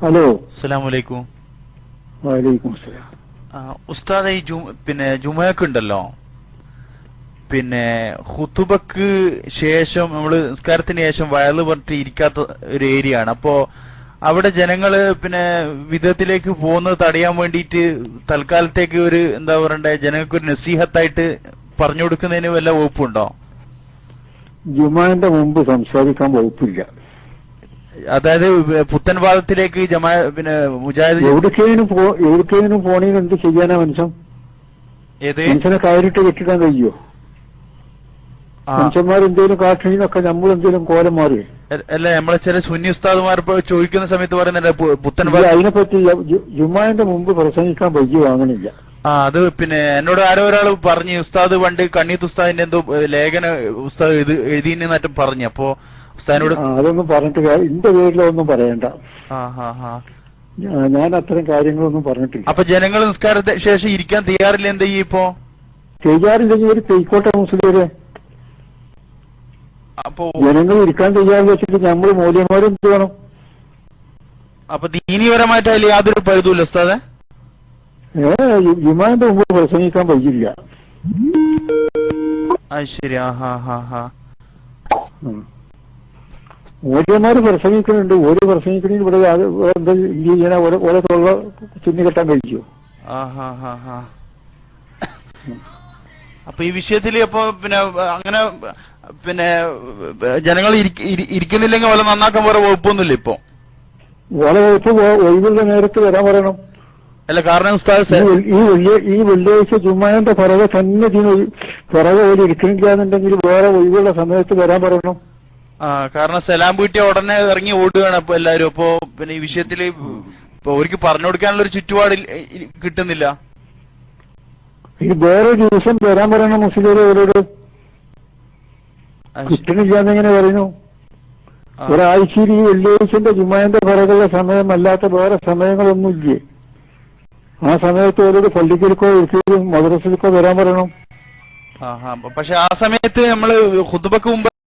Hello, അസ്സലാമു അലൈക്കും. വലൈക്കും സലാം. ഉസ്താദ്, ഈ ജുമഅക്ക് ഉണ്ടല്ലോ, പിന്നെ ഖുതുബക്ക് ശേഷം നമ്മള് നിസ്കാരത്തിന് ശേഷം വയല് പറഞ്ഞിട്ട് ഇരിക്കാത്ത ഒരു ഏരിയ ആണ്. അപ്പോ അവിടെ ജനങ്ങള് പിന്നെ വിധത്തിലേക്ക് പോകുന്നത് തടയാൻ വേണ്ടിയിട്ട് തൽക്കാലത്തേക്ക് ഒരു എന്താ പറയണ്ടേ, ജനങ്ങൾക്ക് ഒരു നസീഹത്തായിട്ട് പറഞ്ഞു കൊടുക്കുന്നതിന് വല്ല വകുപ്പുണ്ടോ? ജുമാന്റെ മുമ്പ് സംസാരിക്കാൻ വകുപ്പില്ല. അതായത് പുത്തൻവാദത്തിലേക്ക് പിന്നെ മുജാഹിദ് എവിടേക്കേനും പോണീന് എന്ത് ചെയ്യാനാ മനുഷ്യൻ? മനുഷ്യനെ കയറിട്ട് വെട്ടിടാൻ കഴിയോ? മനുഷ്യന്മാരെന്തേലും കാട്ടിനൊക്കെ നമ്മളെന്തേലും കോലം മാറി. അല്ല, നമ്മളെ ചില സുന്നി ഉസ്താദുമാർ ചോദിക്കുന്ന സമയത്ത് പറയുന്നുണ്ട് പുത്തൻവാദം. അതിനെപ്പറ്റി ജുമാന്റെ മുമ്പ് പ്രസംഗിക്കാൻ വയ്യ വാങ്ങണില്ല. അത് പിന്നെ എന്നോട് ആരോ ഒരാൾ പറഞ്ഞു, ഉസ്താദ് പണ്ട് കണ്ണീത്ത് ഉസ്താദിന്റെ എന്തോ ലേഖന ഉസ്താദ് എഴുതിയെന്നും പറഞ്ഞു. അപ്പോ ഉസ്താദിനോട് അതൊന്നും പറഞ്ഞിട്ട് എന്റെ പേരിലൊന്നും പറയണ്ട. ഞാൻ അത്തരം കാര്യങ്ങളൊന്നും പറഞ്ഞിട്ടില്ല. അപ്പൊ ജനങ്ങൾ നിസ്കാരത്തെ ശേഷം ഇരിക്കാൻ തയ്യാറില്ല, എന്ത് ചെയ്യും ഇപ്പോ? തയ്യാറില്ലെങ്കിൽ ഒരു പെയ്ക്കോട്ടെ മുസ്ലിംരെ. അപ്പോ ജനങ്ങൾ ഇരിക്കാൻ തയ്യാറെന്ന് വെച്ചിട്ട് നമ്മൾ മൂല്യന്മാരും എന്ത് വേണം? അപ്പൊ ദീനീപരമായിട്ട് അതിൽ യാതൊരു പഴുതുമില്ല ഉസ്താദെ. ജുമാന്റെ മുമ്പ് പ്രസംഗിക്കാൻ പറ്റില്ല. അത് ശരി. മൂല്യന്മാര് പ്രസംഗിക്കുന്നുണ്ട്. ഒരു പ്രസംഗിക്കണമെങ്കിൽ ഇവിടെ എന്താ ഇങ്ങനെ ഓരോ തൊള്ള തുന്നി കെട്ടാൻ കഴിച്ചു. അപ്പൊ ഈ വിഷയത്തില് അപ്പൊ പിന്നെ അങ്ങനെ പിന്നെ ജനങ്ങൾ ഇരിക്കുന്നില്ലെങ്കിൽ വല്ല നന്നാക്കാൻ വേറെ വകുപ്പൊന്നുമില്ല ഇപ്പൊ? ഓരോ വകുപ്പ് ഒഴിവുള്ള നേരത്ത് വരാൻ പറയണം. അല്ല, കാരണം ഉസ്താദ് ഈ വെള്ളിയാഴ്ച ജുമാന്റെ പുറകെ തന്നെ പുറകെ ഒരു ഇരിക്കണില്ല എന്നുണ്ടെങ്കിൽ വേറെ ഒഴിവുള്ള സമയത്ത് വരാൻ പറയണം. കാരണം സലാം വീട്ടിയ ഉടനെ ഇറങ്ങി ഓടുകയാണ് അപ്പൊ എല്ലാരും. അപ്പൊ പിന്നെ ഈ വിഷയത്തില് ഇപ്പൊ അവർക്ക് പറഞ്ഞു കൊടുക്കാനുള്ള ഒരു ചുറ്റുപാട് കിട്ടുന്നില്ല. ഈ വേറെ ദിവസം വരാൻ പറയണം മുസ്ലിംകളോട്. കിട്ടണില്ല എന്നെങ്ങനെ പറയുന്നു? ഒരാഴ്ചയിൽ ഈ വെള്ളിയാഴ്ചന്റെ ജുമാന്റെ പുറകുള്ള സമയമല്ലാത്ത വേറെ സമയങ്ങളൊന്നുമില്ലേ? ആ സമയത്ത് ഓരോട് പള്ളിക്കൽക്കോ മദ്രസയിലേക്കോ വരാൻ പറയണം. പക്ഷെ ആ സമയത്ത് നമ്മള് ഖുതുബക്ക് മുമ്പ്